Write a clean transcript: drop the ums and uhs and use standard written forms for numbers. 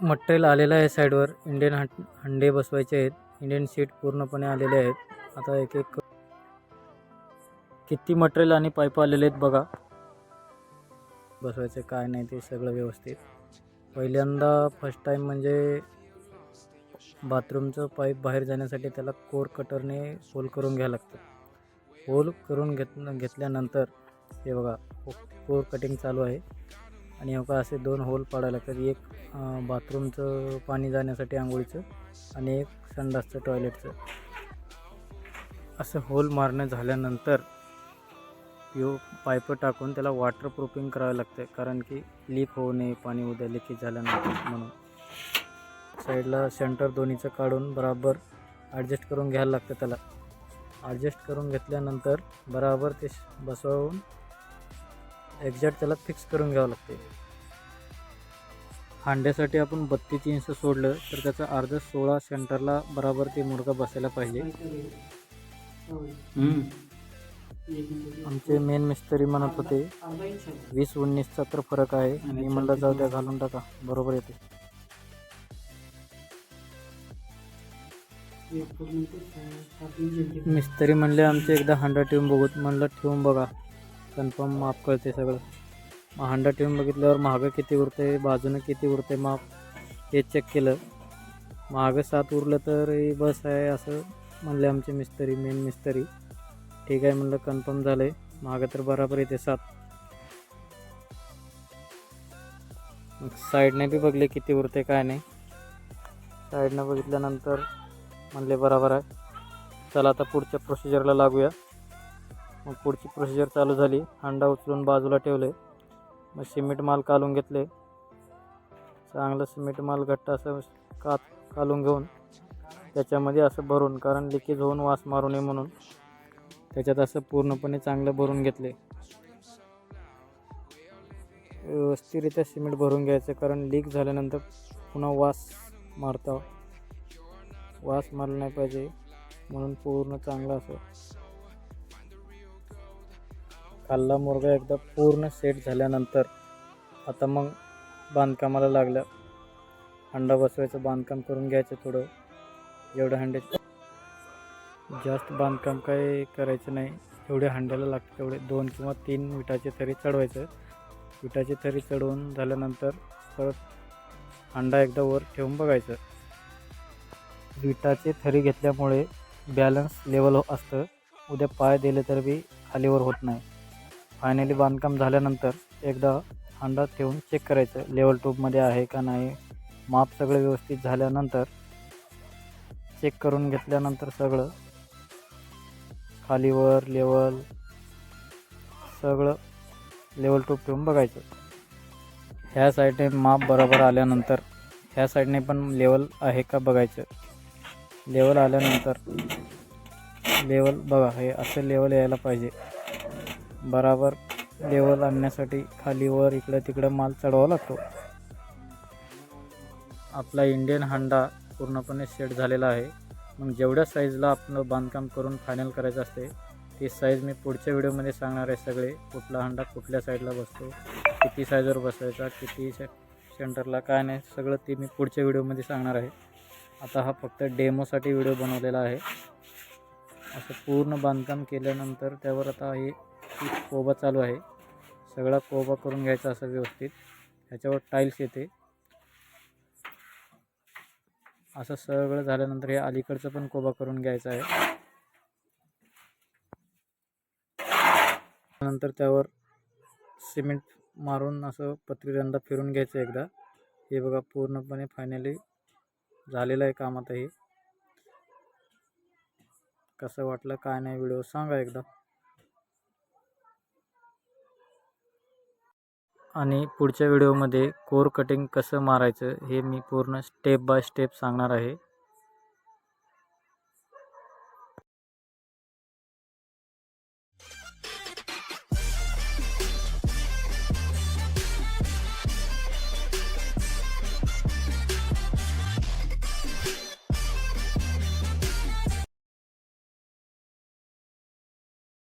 Material आलेलं आहे साईडवर. इंडियन हंडे बसवायचे आहेत. इंडियन सीट पूर्णपणे आलेले आहेत. आता एक एक किती मटेरियल आणि पाईप आलेले आहेत बघा. बसवायचे काय नाही ते सगळं व्यवस्थित. पहिल्यांदा फर्स्ट टाइम म्हणजे बाथरूमचं पाईप बाहेर जाण्यासाठी त्याला कोर कटरने होल करून घ्यावं लागतं. होल करून घेतल्यानंतर हे बघा कोर कटिंग चालू आहे. आणि बघा असे 2 होल पाडायला लागतात. एक बाथरूमचं पाणी जाण्यासाठी आंघोळीचं आणि एक संडासचं टॉयलेटचं. असं होल मारणं झाल्यानंतर पाईप टाकून त्याला वॉटरप्रूफिंग करावं लागतं, कारण की लीक होऊ नये पाणी उद्या लिकेज झाल्यानंतर म्हणून. साईडला सेंटर दोन्हीचं काढून बराबर ॲडजस्ट करून घ्यायला लागतं. त्याला ॲडजस्ट करून घेतल्यानंतर बराबर ते बसवून एक्झॅक्ट त्याला फिक्स करून घ्यावं लागते. हांड्यासाठी आपण 32 इंच सोडलं तर त्याचा अर्धा 16 सेंटरला बराबर ते मुडका बसायला पाहिजे. आमचे मेन मिस्त्री म्हणत होते 20-19चा तर फरक आहे. मी म्हणलं जाऊ द्या घालून टाका बरोबर येते. मिस्त्री म्हणले आमचे एकदा हांडा ठेवून बघूत. म्हणलं ठेवून बघा कन्फर्म माप कळते सगळं. मग हांडा ठेवून बघितल्यावर मागं किती उरते बाजूनं किती उरते माप हे चेक केलं. मागं 7 उरलं तर बस आहे असं म्हणले आमचे मिस्त्री मेन मिस्त्री. ठीक आहे म्हणलं कन्फर्म झालं आहे. मागं तर बराबर येते 7. मग साईडने बी बघले किती उरते काय नाही. साईडनं बघितल्यानंतर म्हणले बराबर आहे. चला आता पुढच्या प्रोसिजरला लागूया. मग पुढची प्रोसिजर चालू झाली. हांडा उचलून बाजूला ठेवले. मग सिमेंट माल कालून घेतले. चांगलं सिमेंट माल घट्ट असं कालून घेऊन त्याच्यामध्ये असं भरून, कारण लिकेज होऊन वास मारू नये म्हणून त्याच्यात असं पूर्णपणे चांगलं भरून घेतले. व्यवस्थितरित्या सिमेंट भरून घ्यायचं, कारण लीक झाल्यानंतर पुन्हा वास मारता. वास मारला नाही पाहिजे म्हणून पूर्ण चांगलं असं खाल्ला मुरगा एकदा पूर्ण सेट झाल्यानंतर आता मग बांधकामाला लागलं. हंडा बसवायचं बांधकाम करून घ्यायचं थोडं. जेवढं हंड्याचं जास्त बांधकाम काही करायचं नाही. एवढे हंड्याला लागतं तेवढे 2 किंवा 3 विटाचे थरी चढवायचं. विटाची थरी चढवून झाल्यानंतर परत हंडा एकदा वर ठेवून बघायचं. विटाचे थरी घेतल्यामुळे बॅलन्स लेवल असतं. उद्या पाय दिले तर बी खालीवर होत नाही. फायनली बांधकाम झाल्यानंतर एकदा हंडा ठेवून चेक करायचं लेवल ट्यूबमध्ये आहे का नाही. माप सगळं व्यवस्थित झाल्यानंतर चेक करून घेतल्यानंतर सगळं खालीवर लेवल सगळं लेवल ट्यूब ठेवून बघायचं. ह्या साईडने माप बरोबर आल्यानंतर ह्या साईडने पण लेवल आहे का बघायचं. लेवल आल्यानंतर लेवल बघा हे असं लेवल यायला पाहिजे. बराबर लेवल आणण्यासाठी खालीवर इकडं तिकडं माल चढवावा लागतो. आपला इंडियन हांडा पूर्णपणे सेट झालेला आहे. मग जेवढ्या साईजला आपलं बांधकाम करून फायनल करायचं असते ती साईज मी पुढच्या व्हिडिओमध्ये सांगणार आहे. सगळे कुठला हांडा कुठल्या साईडला बसतो, किती साईजवर बसवायचा, किती सेंटरला काय नाही, सगळं ती मी पुढच्या व्हिडिओमध्ये सांगणार आहे. आता हा फक्त डेमोसाठी व्हिडिओ बनवलेला आहे. असं पूर्ण बांधकाम केल्यानंतर त्यावर आता हे कोबा चालू आहे. सगळा कोबा करून घ्यायचा असं व्यवस्थित. ह्याच्यावर टाईल्स येते. असं सगळं झाल्यानंतर हे अलीकडचं पण कोबा करून घ्यायचं आहे. नंतर त्यावर सिमेंट मारून असं पत्रीरंदा फिरून घ्यायचं एकदा. हे बघा पूर्णपणे फायनली झालेलं आहे काम. आता हे कसं वाटलं काय नाही व्हिडिओ सांगा एकदा. आणि पुढच्या व्हिडिओमध्ये कोर कटिंग कसं मारायचं हे मी पूर्ण स्टेप बाय स्टेप सांगणार आहे.